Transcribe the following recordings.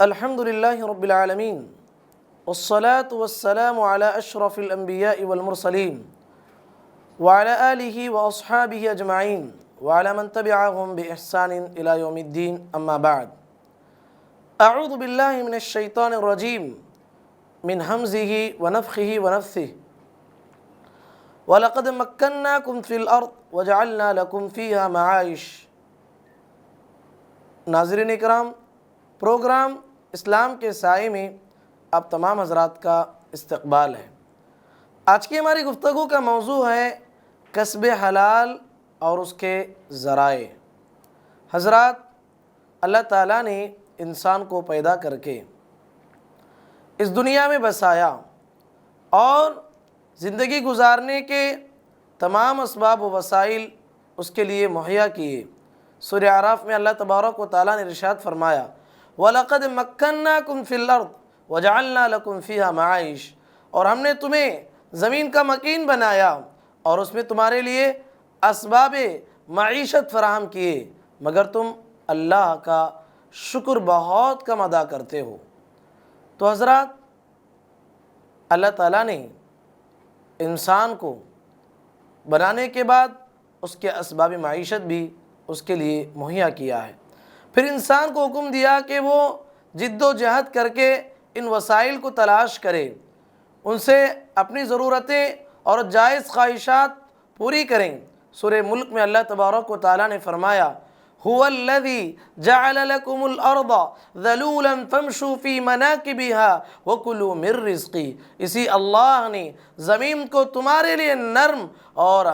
الحمد لله رب العالمين والصلاة والسلام على أشرف الأنبياء والمرسلين وعلى آله وأصحابه أجمعين وعلى من تبعهم بإحسان إلى يوم الدين أما بعد. أعوذ بالله من الشيطان الرجيم من همزه ونفخه ونفثه. وَلَقَدْ مَكَّنَّاكُمْ فِي الْأَرْضِ وَجَعَلْنَا لَكُمْ فِيهَا مَعَائِشَ. ناظرین اکرام، پروگرام اسلام کے سائے میں آپ تمام حضرات کا استقبال ہے۔ آج کی ہماری گفتگو کا موضوع ہے کسب حلال اور اس کے ذرائع۔ حضرات، اللہ تعالیٰ نے انسان کو پیدا کر کے اس دنیا میں بسایا اور زندگی گزارنے کے تمام اسباب و وسائل اس کے لیے مہیا کیے۔ سورہ اعراف میں اللہ تبارک و تعالیٰ نے ارشاد فرمایا وَلَقَدْ مَكَّنَّاكُمْ فِي الْأَرْضِ وَجَعَلْنَا لَكُمْ فِيهَا مَعَائِشَ، اور ہم نے تمہیں زمین کا مکین بنایا اور اس میں تمہارے لیے اسباب معیشت فراہم کیے، مگر تم اللہ کا شکر بہت کم ادا کرتے ہو۔ تو حضرات، اللہ تعالیٰ نے انسان کو بنانے کے بعد اس کے اسباب معیشت بھی اس کے لیے مہیا کیا ہے۔ پھر انسان کو حکم دیا کہ وہ جد و جہد کر کے ان وسائل کو تلاش کرے، ان سے اپنی ضرورتیں اور جائز خواہشات پوری کریں۔ سورہ ملک میں اللہ تبارک و تعالیٰ نے فرمایا هُوَ الَّذِي جَعَلَ لَكُمُ الْأَرْضَ ذَلُولًا فَامْشُوا فِي مَنَاكِبِهَا وَكُلُوا مِن رِّزْقِهِ، اسی اللہ نے زمین کو تمہارے لیے نرم اور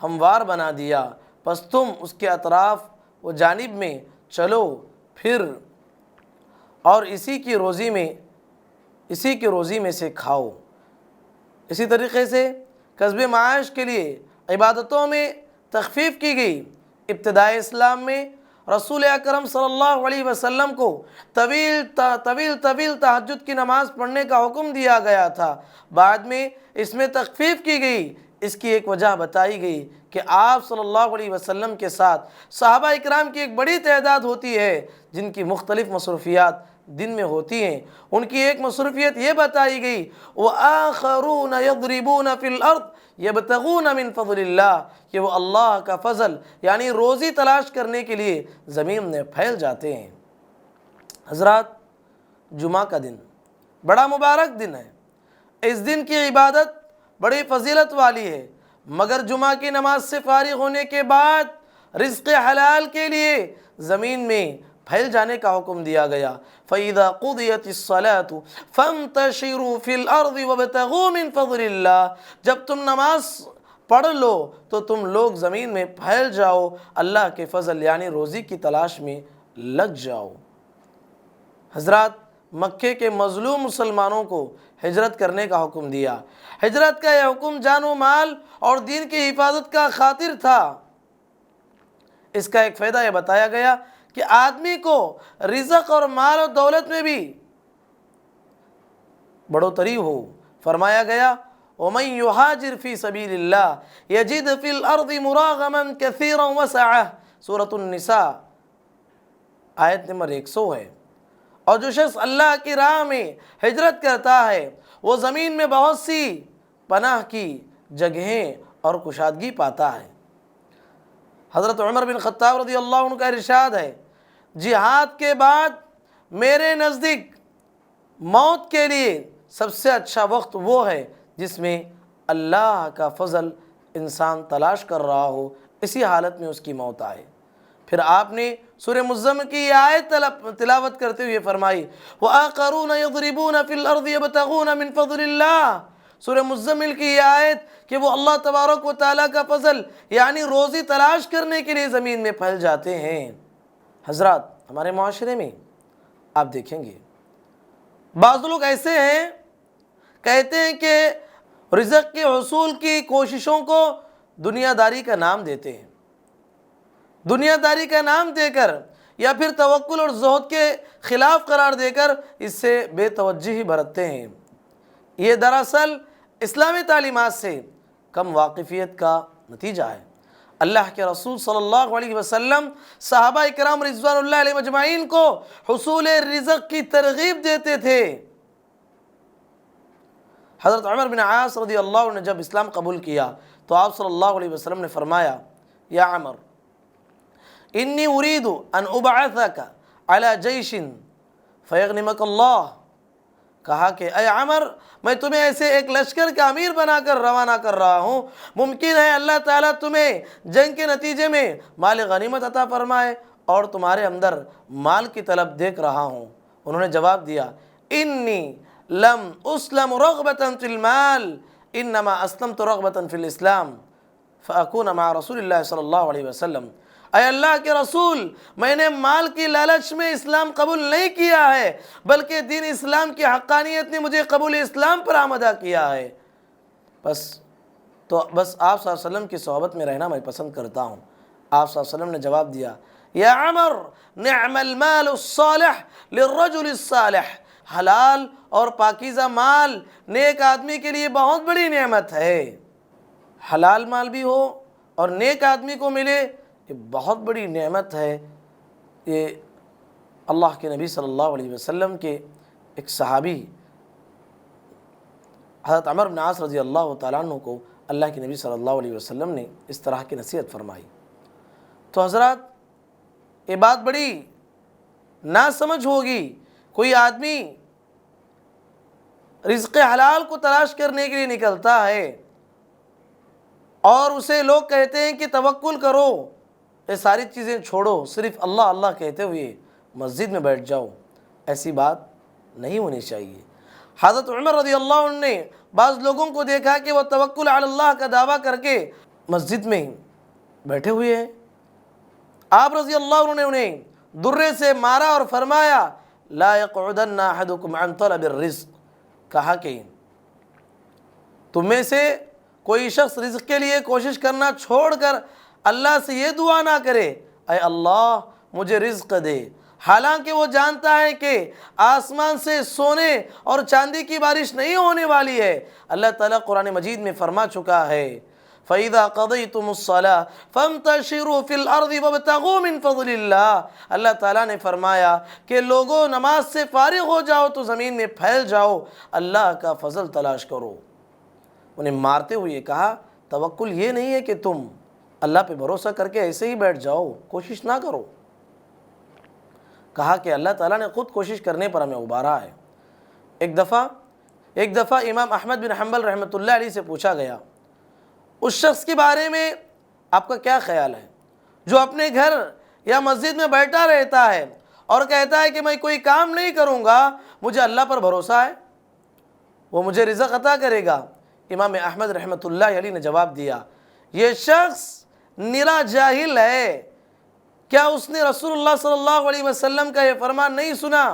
ہموار بنا دیا، پس تم اس کے اطراف و جانب میں چلو پھر اور اسی کی روزی میں سے کھاؤ۔ اسی طریقے سے کسب معاش کے لیے عبادتوں میں تخفیف کی گئی۔ ابتدائی اسلام میں رسول اکرم صلی اللہ علیہ وسلم کو طویل تہجد کی نماز پڑھنے کا حکم دیا گیا تھا، بعد میں اس میں تخفیف کی گئی۔ اس کی ایک وجہ بتائی گئی کہ آپ صلی اللہ علیہ وسلم کے ساتھ صحابہ اکرام کی ایک بڑی تعداد ہوتی ہے جن کی مختلف مصروفیات دن میں ہوتی ہیں۔ ان کی ایک مصروفیت یہ بتائی گئی وَآخَرُونَ يَضْرِبُونَ فِي الْأَرْضِ يَبْتَغُونَ مِن فَضْلِ اللَّهِ، کہ وہ اللہ کا فضل یعنی روزی تلاش کرنے کے لیے زمین میں پھیل جاتے ہیں۔ حضرات، جمعہ کا دن بڑا مبارک دن ہے۔ اس دن کی عبادت بڑی فضیلت والی ہے، مگر جمعہ کی نماز سے فارغ ہونے کے بعد رزق حلال کے لیے زمین میں پھیل جانے کا حکم دیا گیا۔ فَإِذَا قُضِيَتِ الصَّلَاةُ فَانْتَشِرُوا فِي الْأَرْضِ وَابْتَغُوا مِن فَضْلِ اللَّهِ، جب تم نماز پڑھ لو تو تم لوگ زمین میں پھیل جاؤ، اللہ کے فضل یعنی روزی کی تلاش میں لگ جاؤ۔ حضرات، مکے کے مظلوم مسلمانوں کو ہجرت کرنے کا حکم دیا۔ ہجرت کا یہ حکم جان و مال اور دین کی حفاظت کا خاطر تھا۔ اس کا ایک فائدہ یہ بتایا گیا کہ آدمی کو رزق اور مال و دولت میں بھی بڑھوتری ہو۔ فرمایا گیا وَمَن يُهَاجِرْ فِي سَبِيلِ اللَّهِ يَجِدْ فِي الْأَرْضِ مُرَاغَمًا كَثِيرًا وَسَعَةً، سورۃ النساء آیت نمبر 100 ہے۔ اور جو شخص اللہ کی راہ میں ہجرت کرتا ہے وہ زمین میں بہت سی پناہ کی جگہیں اور کشادگی پاتا ہے۔ حضرت عمر بن خطاب رضی اللہ عنہ کا ارشاد ہے جہاد کے بعد میرے نزدیک موت کے لیے سب سے اچھا وقت وہ ہے جس میں اللہ کا فضل انسان تلاش کر رہا ہو، اسی حالت میں اس کی موت آئے۔ پھر آپ نے سورہ مزمل کی یہ آیت تلاوت کرتے ہوئے فرمائی وَآخَرُونَ يَضْرِبُونَ فِي الْأَرْضِ يَبْتَغُونَ مِن فَضْلِ اللَّهِ، سورہ مزمل کی یہ آیت کہ وہ اللہ تبارک و تعالیٰ کا فضل یعنی روزی تلاش کرنے کے لیے زمین میں پھیل جاتے ہیں۔ حضرات، ہمارے معاشرے میں آپ دیکھیں گے بعض لوگ ایسے ہیں کہتے ہیں کہ رزق کے حصول کی کوششوں کو دنیا داری کا نام دیتے ہیں، دنیا داری کا نام دے کر یا پھر توکل اور زہد کے خلاف قرار دے کر اس سے بے توجہی برتتے ہیں۔ یہ دراصل اسلامی تعلیمات سے کم واقفیت کا نتیجہ ہے۔ اللہ کے رسول صلی اللہ علیہ وسلم صحابہ اکرام رضوان اللہ علیہ مجمعین کو حصول رزق کی ترغیب دیتے تھے۔ حضرت عمر بن عاص رضی اللہ عنہ نے جب اسلام قبول کیا تو آپ صلی اللہ علیہ وسلم نے فرمایا، یا عمر انی اريد ان ابعثک علی جیش فیغنمک اللہ، کہا کہ اے عمر میں تمہیں ایسے ایک لشکر کا امیر بنا کر روانہ کر رہا ہوں، ممکن ہے اللہ تعالیٰ تمہیں جنگ کے نتیجے میں مال غنیمت عطا فرمائے اور تمہارے اندر مال کی طلب دیکھ رہا ہوں۔ انہوں نے جواب دیا، انی لم اسلم رغبتا فی المال انما اسلمت رغبتا فی الاسلام فاکون مع رسول اللہ صلی اللہ علیہ وسلم، اے اللہ کے رسول میں نے مال کی لالچ میں اسلام قبول نہیں کیا ہے، بلکہ دین اسلام کی حقانیت نے مجھے قبول اسلام پر آمادہ کیا ہے، بس آپ صلی اللہ علیہ وسلم کی صحبت میں رہنا میں پسند کرتا ہوں۔ آپ صلی اللہ علیہ وسلم نے جواب دیا، یا عمر نعم المال الصالح للرجل الصالح، حلال اور پاکیزہ مال نیک آدمی کے لیے بہت بڑی نعمت ہے۔ حلال مال بھی ہو اور نیک آدمی کو ملے، یہ بہت بڑی نعمت ہے۔ یہ اللہ کے نبی صلی اللہ علیہ وسلم کے ایک صحابی حضرت عمر بن عاص رضی اللہ تعالیٰ عنہ کو اللہ کے نبی صلی اللہ علیہ وسلم نے اس طرح کی نصیحت فرمائی۔ تو حضرات یہ بات بڑی ناسمجھ ہوگی، کوئی آدمی رزق حلال کو تلاش کرنے کے لیے نکلتا ہے اور اسے لوگ کہتے ہیں کہ توکل کرو، یہ ساری چیزیں چھوڑو، صرف اللہ اللہ کہتے ہوئے مسجد میں بیٹھ جاؤ، ایسی بات نہیں ہونی چاہیے۔ حضرت عمر رضی اللہ عنہ نے بعض لوگوں کو دیکھا کہ وہ توکل علی اللہ کا دعویٰ کر کے مسجد میں بیٹھے ہوئے ہیں۔ آپ رضی اللہ عنہ نے انہیں درے سے مارا اور فرمایا، لا یقعدن احدکم عن طلب الرزق، کہا کہ تم میں سے کوئی شخص رزق کے لیے کوشش کرنا چھوڑ کر اللہ سے یہ دعا نہ کرے، اے اللہ مجھے رزق دے، حالانکہ وہ جانتا ہے کہ آسمان سے سونے اور چاندی کی بارش نہیں ہونے والی ہے۔ اللہ تعالیٰ قرآن مجید میں فرما چکا ہے، فَإِذَا قَضَيْتُمُ الصَّلَاةَ فَامْتَشِرُوا فِي الْأَرْضِ وَابْتَغُوا مِن فَضْلِ اللَّهِ، اللہ تعالیٰ نے فرمایا کہ لوگوں نماز سے فارغ ہو جاؤ تو زمین میں پھیل جاؤ، اللہ کا فضل تلاش کرو۔ انہیں مارتے ہوئے کہا، توکل یہ نہیں ہے کہ تم اللہ پہ بھروسہ کر کے ایسے ہی بیٹھ جاؤ، کوشش نہ کرو۔ کہا کہ اللہ تعالیٰ نے خود کوشش کرنے پر ہمیں ابھارا ہے۔ ایک دفعہ امام احمد بن حنبل رحمۃ اللہ علیہ سے پوچھا گیا، اس شخص کے بارے میں آپ کا کیا خیال ہے جو اپنے گھر یا مسجد میں بیٹھا رہتا ہے اور کہتا ہے کہ میں کوئی کام نہیں کروں گا، مجھے اللہ پر بھروسہ ہے، وہ مجھے رزق عطا کرے گا۔ امام احمد رحمۃ اللہ علیہ نے جواب دیا، یہ شخص نرا جاہل ہے، کیا اس نے رسول اللہ صلی اللہ علیہ وسلم کا یہ فرمان نہیں سنا،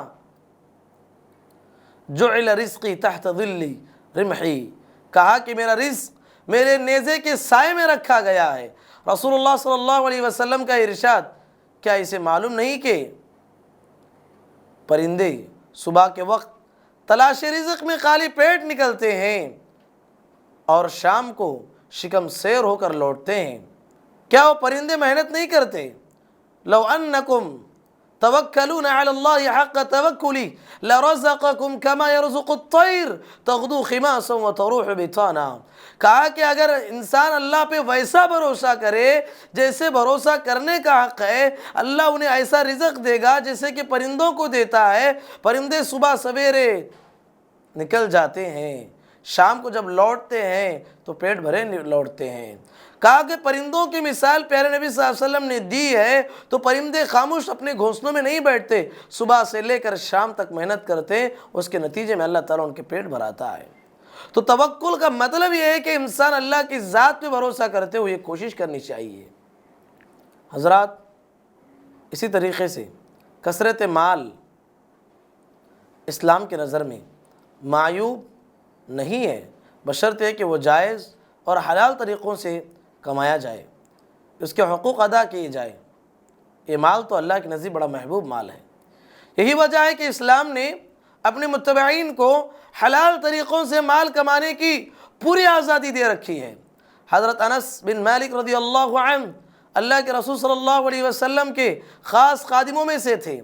جعل رزقی تحت ظلی رمحی، کہا کہ میرا رزق میرے نیزے کے سائے میں رکھا گیا ہے۔ رسول اللہ صلی اللہ علیہ وسلم کا ارشاد، کیا اسے معلوم نہیں کہ پرندے صبح کے وقت تلاش رزق میں خالی پیٹ نکلتے ہیں اور شام کو شکم سیر ہو کر لوٹتے ہیں؟ کیا وہ پرندے محنت نہیں کرتے؟ لو انکم توکلون علی اللہ حق توکلی لرزقکم کما یرزق الطیر تغدو خماسا وتروح بطانا، کہا کہ اگر انسان اللہ پہ ویسا بھروسہ کرے جیسے بھروسہ کرنے کا حق ہے، اللہ انہیں ایسا رزق دے گا جیسے کہ پرندوں کو دیتا ہے۔ پرندے صبح سویرے نکل جاتے ہیں، شام کو جب لوٹتے ہیں تو پیٹ بھرے لوٹتے ہیں۔ کہا کہ پرندوں کی مثال پیارے نبی صلی اللہ علیہ وسلم نے دی ہے، تو پرندے خاموش اپنے گھونسلوں میں نہیں بیٹھتے، صبح سے لے کر شام تک محنت کرتے ہیں، اس کے نتیجے میں اللہ تعالیٰ ان کے پیٹ بھراتا ہے۔ تو توکل کا مطلب یہ ہے کہ انسان اللہ کی ذات پہ بھروسہ کرتے ہوئے کوشش کرنی چاہیے۔ حضرات اسی طریقے سے کثرت مال اسلام کے نظر میں معیوب نہیں ہے، بشرطے کہ وہ جائز اور حلال طریقوں سے کمایا جائے، اس کے حقوق ادا کیے جائے۔ یہ مال تو اللہ کے نزدیک بڑا محبوب مال ہے۔ یہی وجہ ہے کہ اسلام نے اپنے متبعین کو حلال طریقوں سے مال کمانے کی پوری آزادی دے رکھی ہے۔ حضرت انس بن مالک رضی اللہ عنہ اللہ کے رسول صلی اللہ علیہ وسلم کے خاص خادموں میں سے تھے۔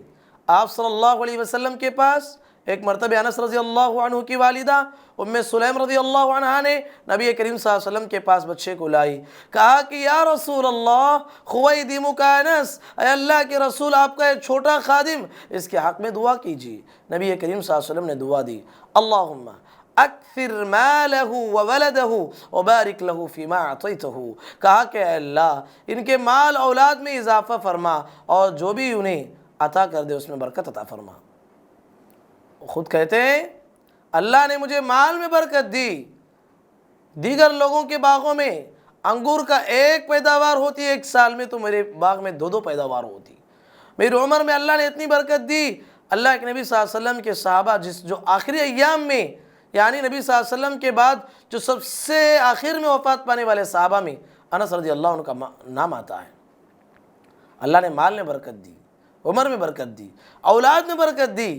آپ صلی اللہ علیہ وسلم کے پاس ایک مرتبہ انس رضی اللہ عنہ کی والدہ ام سلیم رضی اللہ عنہ نے نبی کریم صلی اللہ علیہ وسلم کے پاس بچے کو لائی، کہا کہ یا رسول اللہ خویدمک انس، اے اللہ کے رسول آپ کا ایک چھوٹا خادم، اس کے حق میں دعا کیجیے۔ نبی کریم صلی اللہ علیہ وسلم نے دعا دی، اللہم اکثر مالہ وولدہ وبارک لہ فیما اعطیتہ، کہا کہ اے اللہ ان کے مال اولاد میں اضافہ فرما اور جو بھی انہیں عطا کر دے اس میں برکت عطا فرما۔ خود کہتے ہیں اللہ نے مجھے مال میں برکت دی، دیگر لوگوں کے باغوں میں انگور کا ایک پیداوار ہوتی ہے ایک سال میں، تو میرے باغ میں دو پیداوار ہوتی۔ میری عمر میں اللہ نے اتنی برکت دی۔ اللہ کے نبی صلی اللہ علیہ وسلم کے صحابہ جو آخری ایام میں، یعنی نبی صلی اللہ علیہ وسلم کے بعد جو سب سے آخر میں وفات پانے والے صحابہ میں انس رضی اللہ عنہ کا نام آتا ہے۔ اللہ نے مال میں برکت دی، عمر میں برکت دی، اولاد میں برکت دی۔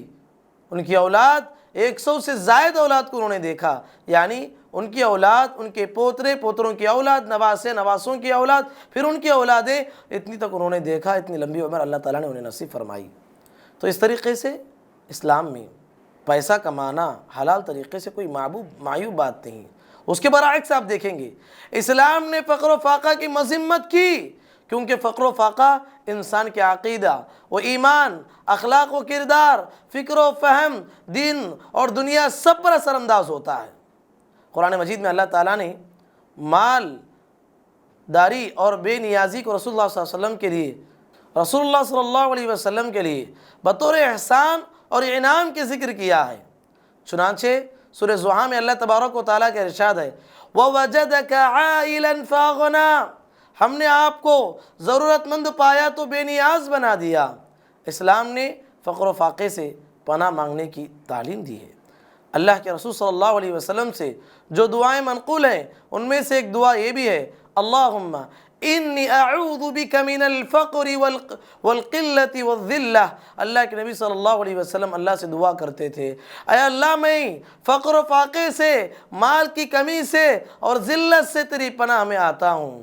ان کی اولاد 100 سے زائد اولاد کو انہوں نے دیکھا، یعنی ان کی اولاد، ان کے پوترے، پوتروں کی اولاد، نواسے، نواسوں کی اولاد، پھر ان کی اولادیں، اتنی تک انہوں نے دیکھا، اتنی لمبی عمر اللہ تعالیٰ نے انہیں نصیب فرمائی۔ تو اس طریقے سے اسلام میں پیسہ کمانا حلال طریقے سے کوئی معیوب بات نہیں۔ اس کے برعکس آپ دیکھیں گے اسلام نے فقر و فاقہ کی مذمت کی، کیونکہ فقر و فاقہ انسان کے عقیدہ و ایمان، اخلاق و کردار، فکر و فہم، دین اور دنیا سب پر اثر انداز ہوتا ہے۔ قرآن مجید میں اللہ تعالیٰ نے مال داری اور بے نیازی کو رسول اللہ صلی اللہ علیہ وسلم کے لیے، رسول اللہ صلی اللہ علیہ وسلم کے لیے بطور احسان اور انعام کے ذکر کیا ہے۔ چنانچہ سورہ زحا میں اللہ تبارک و تعالیٰ کا ارشاد ہے وَوَجَدَكَ عَائِلًا فَأَغْنَىٰ، ہم نے آپ کو ضرورت مند پایا تو بے نیاز بنا دیا۔ اسلام نے فقر و فاقے سے پناہ مانگنے کی تعلیم دی ہے۔ اللہ کے رسول صلی اللہ علیہ وسلم سے جو دعائیں منقول ہیں ان میں سے ایک دعا یہ بھی ہے اللہم انی اعوذ بک من الفقر والقلت والذلہ۔ اللہ کے نبی صلی اللہ علیہ وسلم اللہ سے دعا کرتے تھے، اے اللہ میں فقر و فاقے سے، مال کی کمی سے اور ذلت سے تیری پناہ میں آتا ہوں۔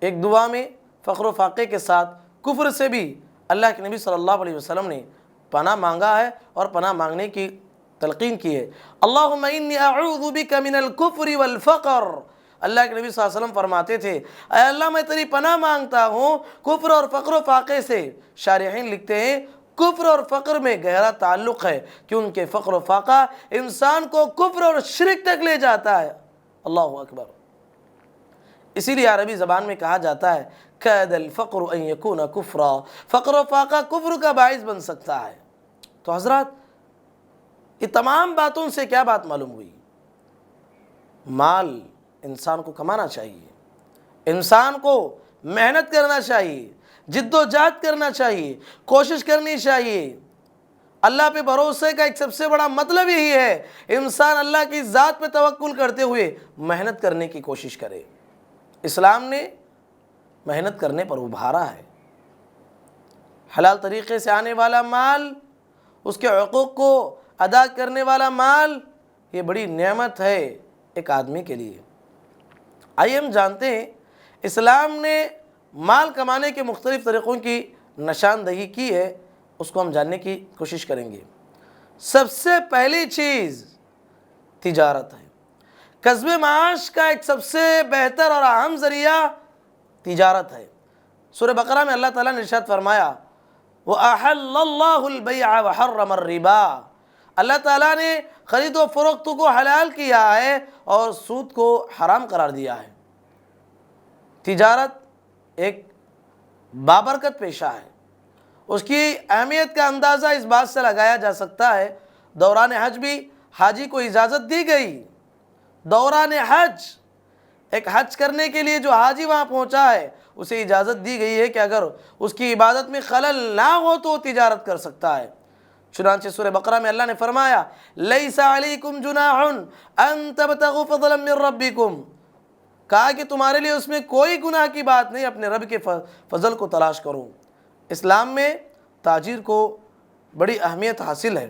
ایک دعا میں فقر و فاقے کے ساتھ کفر سے بھی اللہ کے نبی صلی اللہ علیہ وسلم نے پناہ مانگا ہے اور پناہ مانگنے کی تلقین کی ہے۔ اللہم انی اعوذ بک من الکفر والفقر، اللہ کے نبی صلی اللہ علیہ وسلم فرماتے تھے اے اللہ میں تیری پناہ مانگتا ہوں کفر اور فقر و فاقے سے۔ شارحین لکھتے ہیں کفر اور فقر میں گہرا تعلق ہے، کیونکہ فقر و فاقہ انسان کو کفر اور شرک تک لے جاتا ہے۔ اللہ اکبر۔ اسی لیے عربی زبان میں کہا جاتا ہے کاد الفقر ان یکون کفرا، فقر و فاقہ کفر کا باعث بن سکتا ہے۔ تو حضرات یہ تمام باتوں سے کیا بات معلوم ہوئی؟ مال انسان کو کمانا چاہیے، انسان کو محنت کرنا چاہیے، جد و جہد کرنا چاہیے، کوشش کرنی چاہیے۔ اللہ پہ بھروسے کا ایک سب سے بڑا مطلب یہی ہے انسان اللہ کی ذات پہ توکل کرتے ہوئے محنت کرنے کی کوشش کرے۔ اسلام نے محنت کرنے پر ابھارا ہے۔ حلال طریقے سے آنے والا مال، اس کے حقوق کو ادا کرنے والا مال، یہ بڑی نعمت ہے ایک آدمی کے لیے۔ آئیے ہم جانتے ہیں اسلام نے مال کمانے کے مختلف طریقوں کی نشاندہی کی ہے، اس کو ہم جاننے کی کوشش کریں گے۔ سب سے پہلی چیز تجارت ہے۔ کسب معاش کا ایک سب سے بہتر اور اہم ذریعہ تجارت ہے۔ سورہ بقرہ میں اللہ تعالیٰ نے ارشاد فرمایا وَأَحَلَّ اللَّهُ الْبَيْعَ وَحَرَّمَ الرِّبَا، اللہ تعالیٰ نے خرید و فروخت کو حلال کیا ہے اور سود کو حرام قرار دیا ہے۔ تجارت ایک بابرکت پیشہ ہے۔ اس کی اہمیت کا اندازہ اس بات سے لگایا جا سکتا ہے دوران حج بھی حاجی کو اجازت دی گئی۔ دوران حج، ایک حج کرنے کے لیے جو حاجی وہاں پہنچا ہے اسے اجازت دی گئی ہے کہ اگر اس کی عبادت میں خلل نہ ہو تو وہ تجارت کر سکتا ہے۔ چنانچہ سورہ بقرہ میں اللہ نے فرمایا لیس علیکم جناح ان تبتغوا فضلا من ربکم، کہا کہ تمہارے لیے اس میں کوئی گناہ کی بات نہیں، اپنے رب کے فضل کو تلاش کرو۔ اسلام میں تاجر کو بڑی اہمیت حاصل ہے۔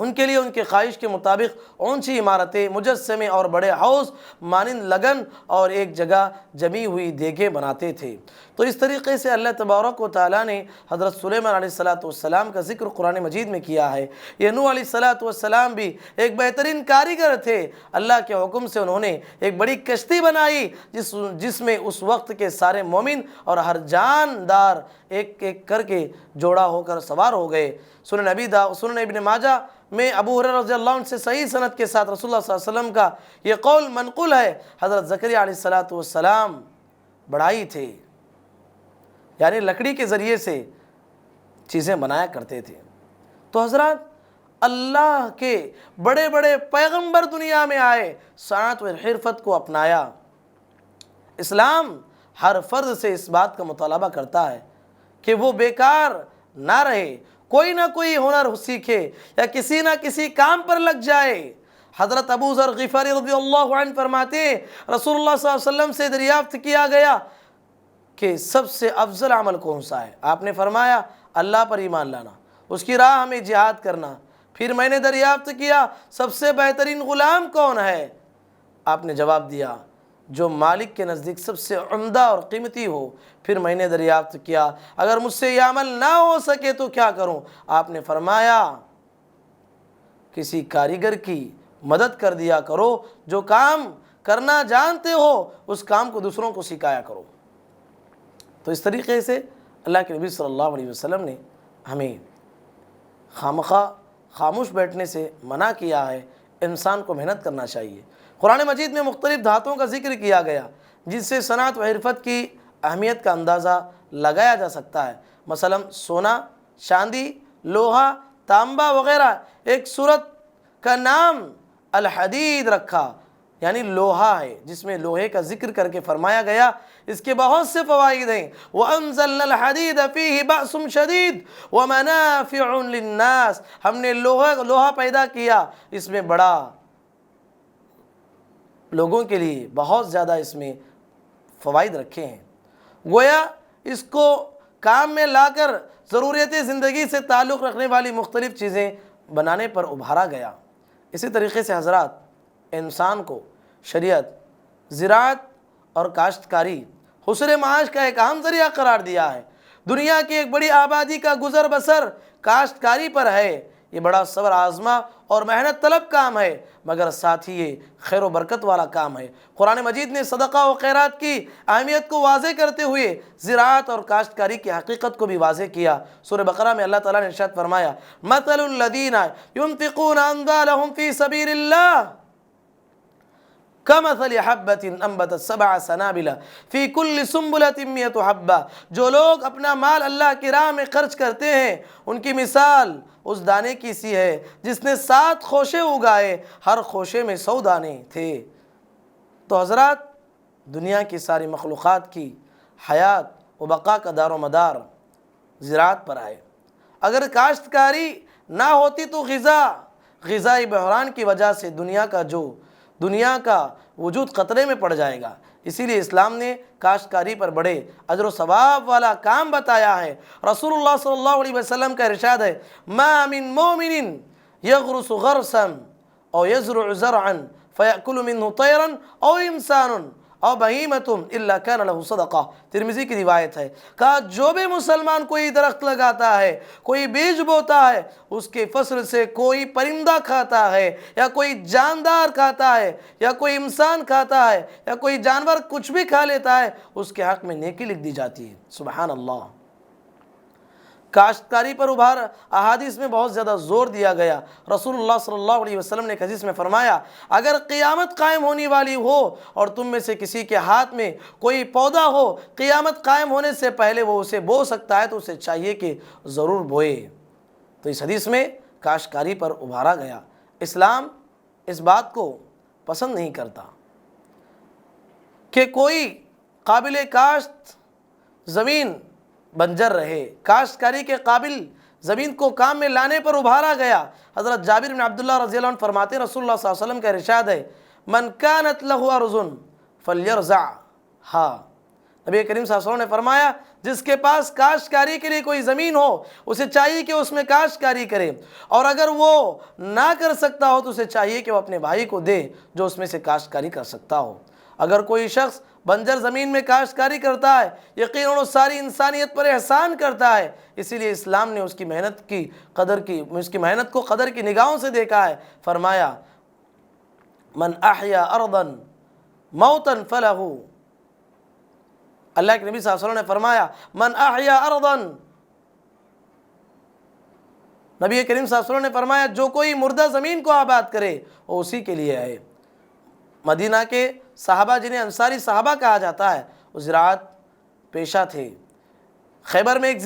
ان کے لیے ان کے خواہش کے مطابق اونچی عمارتیں، مجسمے اور بڑے حوض مانند لگن اور ایک جگہ جمی ہوئی دیگیں بناتے تھے۔ تو اس طریقے سے اللہ تبارک و تعالیٰ نے حضرت سلیمان علیہ السلام کا ذکر قرآن مجید میں کیا ہے۔ یہ نوح علیہ السلام بھی ایک بہترین کاریگر تھے۔ اللہ کے حکم سے انہوں نے ایک بڑی کشتی بنائی جس میں اس وقت کے سارے مومن اور ہر جاندار ایک ایک کر کے جوڑا ہو کر سوار ہو گئے۔ سنن ابن ماجہ میں ابو ہریرہ رضی اللہ عنہ سے صحیح سند کے ساتھ رسول اللہ صلی اللہ علیہ وسلم کا یہ قول منقول ہے، حضرت زکریہ علیہ السلام بڑھائی تھے، یعنی لکڑی کے ذریعے سے چیزیں بنایا کرتے تھے۔ تو حضرات، اللہ کے بڑے بڑے پیغمبر دنیا میں آئے، صنعت و حرفت کو اپنایا۔ اسلام ہر فرد سے اس بات کا مطالبہ کرتا ہے کہ وہ بیکار نہ رہے، کوئی نہ کوئی ہنر سیکھے یا کسی نہ کسی کام پر لگ جائے۔ حضرت ابو ذر غفاری رضی اللہ عنہ فرماتے ہیں، رسول اللہ صلی اللہ علیہ وسلم سے دریافت کیا گیا کہ سب سے افضل عمل کون سا ہے؟ آپ نے فرمایا اللہ پر ایمان لانا، اس کی راہ میں جہاد کرنا۔ پھر میں نے دریافت کیا سب سے بہترین غلام کون ہے؟ آپ نے جواب دیا جو مالک کے نزدیک سب سے عمدہ اور قیمتی ہو۔ پھر میں نے دریافت کیا اگر مجھ سے یہ عمل نہ ہو سکے تو کیا کروں؟ آپ نے فرمایا کسی کاریگر کی مدد کر دیا کرو، جو کام کرنا جانتے ہو اس کام کو دوسروں کو سکھایا کرو۔ تو اس طریقے سے اللہ کے نبی صلی اللہ علیہ وسلم نے ہمیں خامخواہ خاموش بیٹھنے سے منع کیا ہے، انسان کو محنت کرنا چاہیے۔ قرآن مجید میں مختلف دھاتوں کا ذکر کیا گیا جس سے صنعت و حرفت کی اہمیت کا اندازہ لگایا جا سکتا ہے۔ مثلا سونا، چاندی، لوہا، تانبا وغیرہ۔ ایک سورت کا نام الحدید رکھا، یعنی لوہا ہے، جس میں لوہے کا ذکر کر کے فرمایا گیا اس کے بہت سے فوائد ہیں۔ وَأَنزَلْنَا الْحَدِيدَ فِيهِ بَأْسٌ شَدِيدٌ وَمَنَافِعٌ لِلنَّاسِ، ہم نے لوہا پیدا کیا، اس میں بڑا لوگوں کے لیے بہت زیادہ اس میں فوائد رکھے ہیں۔ گویا اس کو کام میں لا کر ضروریات زندگی سے تعلق رکھنے والی مختلف چیزیں بنانے پر ابھارا گیا۔ اسی طریقے سے حضرات، انسان کو شریعت زراعت اور کاشتکاری حصول معاش کا ایک اہم ذریعہ قرار دیا ہے۔ دنیا کی ایک بڑی آبادی کا گزر بسر کاشتکاری پر ہے۔ یہ بڑا صبر آزما اور محنت طلب کام ہے، مگر ساتھ ہی یہ خیر و برکت والا کام ہے۔ قرآن مجید نے صدقہ و خیرات کی اہمیت کو واضح کرتے ہوئے زراعت اور کاشتکاری کی حقیقت کو بھی واضح کیا۔ سورہ بقرہ میں اللہ تعالیٰ نے ارشاد فرمایا مثل الذین ينفقون اموالهم فی سبیل اللہ کمثل حبۃ انبتت سبع سنابل فی کل سنبلۃ مئۃ حبۃ، جو لوگ اپنا مال اللہ کی راہ میں خرچ کرتے ہیں ان کی مثال اس دانے کی سی ہے جس نے 7 خوشے اگائے، ہر خوشے میں 100 دانے تھے۔ تو حضرات، دنیا کی ساری مخلوقات کی حیات و بقا کا دار و مدار زراعت پر آئے۔ اگر کاشتکاری نہ ہوتی تو غذائی بحران کی وجہ سے دنیا کا وجود خطرے میں پڑ جائے گا۔ اسی لیے اسلام نے کاشتکاری پر بڑے اجر و ثواب والا کام بتایا ہے۔ رسول اللہ صلی اللہ علیہ وسلم کا ارشاد ہے ما من مومن یغرس غرسا او یزرع زرعا فیأکل منه طیرا او انسان او بہیمۃ الا کان له صدقہ، ترمذی کی روایت ہے۔ کہا جو بھی مسلمان کوئی درخت لگاتا ہے، کوئی بیج بوتا ہے، اس کے فصل سے کوئی پرندہ کھاتا ہے یا کوئی جاندار کھاتا ہے یا کوئی انسان کھاتا ہے یا کوئی جانور کچھ بھی کھا لیتا ہے، اس کے حق میں نیکی لکھ دی جاتی ہے۔ سبحان اللہ۔ کاشتکاری پر احادیث میں بہت زیادہ زور دیا گیا۔ رسول اللہ صلی اللہ علیہ وسلم نے ایک حدیث میں فرمایا اگر قیامت قائم ہونے والی ہو اور تم میں سے کسی کے ہاتھ میں کوئی پودا ہو، قیامت قائم ہونے سے پہلے وہ اسے بو سکتا ہے تو اسے چاہیے کہ ضرور بوئے۔ تو اس حدیث میں کاشتکاری پر ابھارا گیا۔ اسلام اس بات کو پسند نہیں کرتا کہ کوئی قابل کاشت زمین بنجر رہے۔ کاشتکاری کے قابل زمین کو کام میں لانے پر ابھارا گیا۔ حضرت جابر بن عبداللہ رضی اللہ عنہ فرماتے ہیں رسول اللہ صلی اللہ علیہ وسلم کا ارشاد ہے من کانت له ارض فلیرزعها نبی کریم صلی اللہ علیہ وسلم نے فرمایا جس کے پاس کاشتکاری کے لیے کوئی زمین ہو اسے چاہیے کہ اس میں کاشتکاری کرے، اور اگر وہ نہ کر سکتا ہو تو اسے چاہیے کہ وہ اپنے بھائی کو دے جو اس میں سے کاشتکاری کر سکتا ہو۔ اگر کوئی شخص بنجر زمین میں کاشتکاری کرتا ہے یقیناً وہ ساری انسانیت پر احسان کرتا ہے، اسی لیے اسلام نے اس کی محنت کی قدر کی، اس کی محنت کو قدر کی نگاہوں سے دیکھا ہے۔ فرمایا من احیا ارضا موتا فلہ، اللہ کے نبی صلی اللہ علیہ وسلم نے فرمایا من احیا ارضا، نبی کریم صلی اللہ علیہ وسلم نے فرمایا جو کوئی مردہ زمین کو آباد کرے وہ اسی کے لیے ہے۔ مدینہ کے صحابہ جنہیں انصاری صحابہ کہا جاتا ہے وہ زراعت پیشہ تھے۔ خیبر میں ایک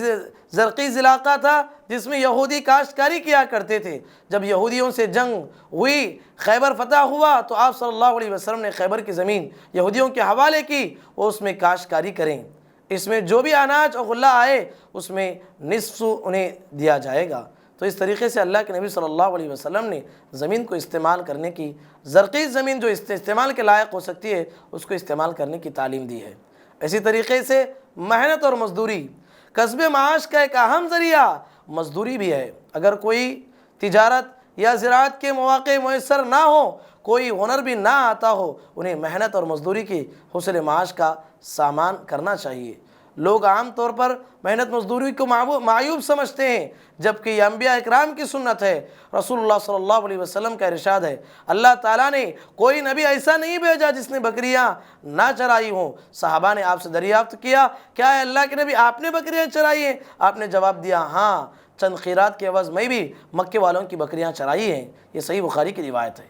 زرقیز علاقہ تھا جس میں یہودی کاشتکاری کیا کرتے تھے۔ جب یہودیوں سے جنگ ہوئی، خیبر فتح ہوا، تو آپ صلی اللہ علیہ وسلم نے خیبر کی زمین یہودیوں کے حوالے کی، وہ اس میں کاشتکاری کریں، اس میں جو بھی اناج اور غلہ آئے اس میں نصف انہیں دیا جائے گا۔ تو اس طریقے سے اللہ کے نبی صلی اللہ علیہ وسلم نے زمین کو استعمال کرنے کی، زرخیز زمین جو استعمال کے لائق ہو سکتی ہے اس کو استعمال کرنے کی تعلیم دی ہے۔ اسی طریقے سے محنت اور مزدوری کسب معاش کا ایک اہم ذریعہ مزدوری بھی ہے۔ اگر کوئی تجارت یا زراعت کے مواقع میسر نہ ہو، کوئی ہنر بھی نہ آتا ہو، انہیں محنت اور مزدوری کی حصول معاش کا سامان کرنا چاہیے۔ لوگ عام طور پر محنت مزدوری کو معیوب سمجھتے ہیں، جبکہ یہ انبیاء اکرام کی سنت ہے۔ رسول اللہ صلی اللہ علیہ وسلم کا ارشاد ہے اللہ تعالیٰ نے کوئی نبی ایسا نہیں بھیجا جس نے بکریاں نہ چرائی ہوں۔ صحابہ نے آپ سے دریافت کیا کیا ہے اللہ کے نبی آپ نے بکریاں چرائی ہیں؟ آپ نے جواب دیا ہاں، چند خیرات کے عوض میں بھی مکے والوں کی بکریاں چرائی ہیں۔ یہ صحیح بخاری کی روایت ہے۔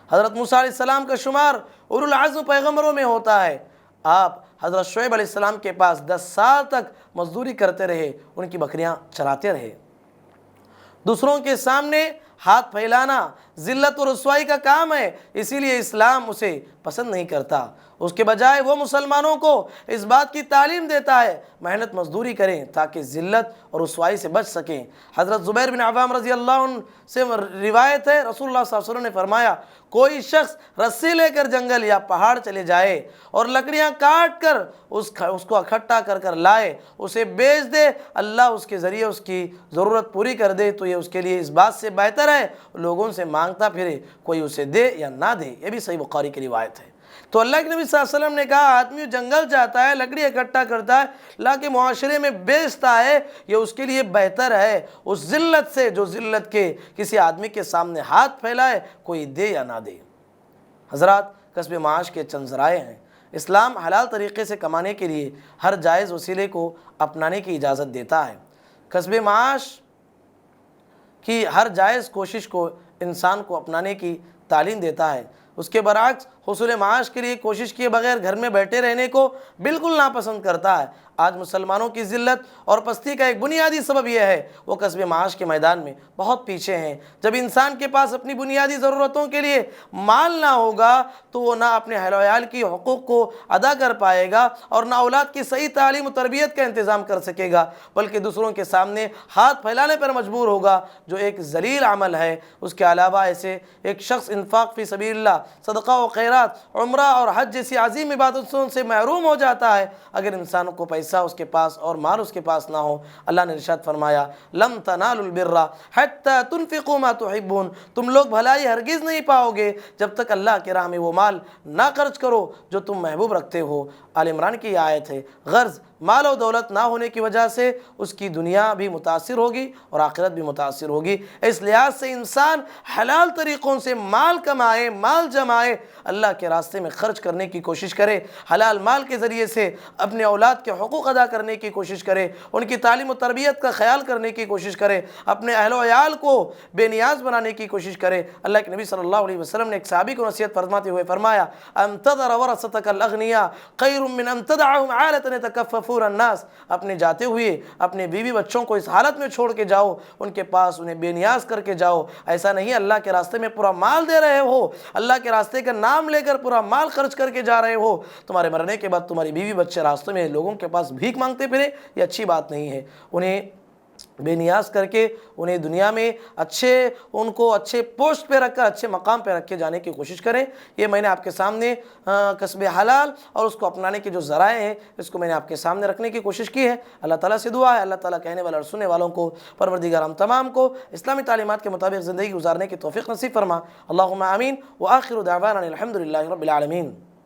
حضرت موسیٰ علیہ السلام کا شمار اولو العزم پیغمبروں میں ہوتا ہے۔ آپ حضرت شعیب علیہ السلام کے پاس 10 سال تک مزدوری کرتے رہے، ان کی بکریاں چراتے رہے۔ دوسروں کے سامنے ہاتھ پھیلانا ذلت و رسوائی کا کام ہے، اسی لیے اسلام اسے پسند نہیں کرتا۔ اس کے بجائے وہ مسلمانوں کو اس بات کی تعلیم دیتا ہے محنت مزدوری کریں تاکہ ذلت اور رسوائی سے بچ سکیں۔ حضرت زبیر بن عوام رضی اللہ عنہ سے روایت ہے رسول اللہ صلی اللہ علیہ وسلم نے فرمایا کوئی شخص رسی لے کر جنگل یا پہاڑ چلے جائے اور لکڑیاں کاٹ کر اس کو اکٹھا کر کر لائے، اسے بیچ دے، اللہ اس کے ذریعے اس کی ضرورت پوری کر دے، تو یہ اس کے لیے اس بات سے بہتر ہے لوگوں سے مانگتا پھرے کوئی اسے دے یا نہ دے۔ یہ بھی صحیح بخاری کی روایت ہے۔ تو اللہ کے نبی صلی اللہ علیہ وسلم نے کہا آدمی جنگل جاتا ہے، لکڑی اکٹھا کرتا ہے، لا کے معاشرے میں بیچتا ہے، یہ اس کے لیے بہتر ہے اس ذلت سے جو ذلت کے کسی آدمی کے سامنے ہاتھ پھیلائے، کوئی دے یا نہ دے۔ حضرات، کسب معاش کے چند ذرائع ہیں۔ اسلام حلال طریقے سے کمانے کے لیے ہر جائز وسیلے کو اپنانے کی اجازت دیتا ہے۔ کسب معاش کی ہر جائز کوشش کو انسان کو اپنانے کی تعلیم دیتا ہے۔ اس کے برعکس حصول معاش کے لیے کوشش کیے بغیر گھر میں بیٹھے رہنے کو بالکل ناپسند کرتا ہے۔ آج مسلمانوں کی ذلت اور پستی کا ایک بنیادی سبب یہ ہے وہ کسب معاش کے میدان میں بہت پیچھے ہیں۔ جب انسان کے پاس اپنی بنیادی ضرورتوں کے لیے مال نہ ہوگا تو وہ نہ اپنے اہل و عیال کی حقوق کو ادا کر پائے گا اور نہ اولاد کی صحیح تعلیم و تربیت کا انتظام کر سکے گا، بلکہ دوسروں کے سامنے ہاتھ پھیلانے پر مجبور ہوگا، جو ایک ذلیل عمل ہے۔ اس کے علاوہ ایسے ایک شخص انفاق فی سبیل اللہ، صدقہ و خیرات، عمرہ اور حج جیسی عظیم عبادتوں سے محروم ہو جاتا ہے اگر انسان کو پیسہ اس کے پاس اور مال اس کے پاس نہ ہو۔ اللہ نے ارشاد فرمایا لن تنالوا البر حتى تنفقوا ما تحبون، تم لوگ بھلائی ہرگز نہیں پاؤ گے جب تک اللہ کی راہ میں وہ مال نہ خرچ کرو جو تم محبوب رکھتے ہو۔ آل عمران کی یہ آیت ہے۔ غرض مال و دولت نہ ہونے کی وجہ سے اس کی دنیا بھی متاثر ہوگی اور آخرت بھی متاثر ہوگی۔ اس لحاظ سے انسان حلال طریقوں سے مال کمائے، مال جمائے، اللہ کے راستے میں خرچ کرنے کی کوشش کرے، حلال مال کے ذریعے سے اپنے اولاد کے حقوق ادا کرنے کی کوشش کرے، ان کی تعلیم و تربیت کا خیال کرنے کی کوشش کرے، اپنے اہل و عیال کو بے نیاز بنانے کی کوشش کرے۔ اللہ کے نبی صلی اللہ علیہ وسلم نے ایک صحابی کو نصیحت فرماتے ہوئے فرمایا ان تذر ورثتک الاغنیاء خیر من ان تدعهم عالة يتكففون الناس، اپنے جاتے ہوئے اپنے بیوی بچوں کو اس حالت میں چھوڑ کے جاؤ، ان کے پاس انہیں بے نیاز کر کے جاؤ۔ ایسا نہیں اللہ کے راستے میں پورا مال دے رہے ہو، اللہ کے راستے کا نام لے کر پورا مال خرچ کر کے جا رہے ہو، تمہارے مرنے کے بعد تمہاری بیوی بچے راستے میں لوگوں کے پاس بھیک مانگتے پھرے، یہ اچھی بات نہیں ہے۔ انہیں بے نیاز کر کے انہیں دنیا میں ان کو اچھے پوسٹ پہ رکھ کر اچھے مقام پہ رکھ کے جانے کی کوشش کریں۔ یہ میں نے آپ کے سامنے کسب حلال اور اس کو اپنانے کے جو ذرائع ہیں اس کو میں نے آپ کے سامنے رکھنے کی کوشش کی ہے۔ اللہ تعالیٰ سے دعا ہے اللہ تعالیٰ کہنے والے اور سننے والوں کو پروردگار ہم تمام کو اسلامی تعلیمات کے مطابق زندگی گزارنے کی توفیق نصیب فرما۔ اللہم آمین، وآخر دعوانا الحمدللہ رب العالمین۔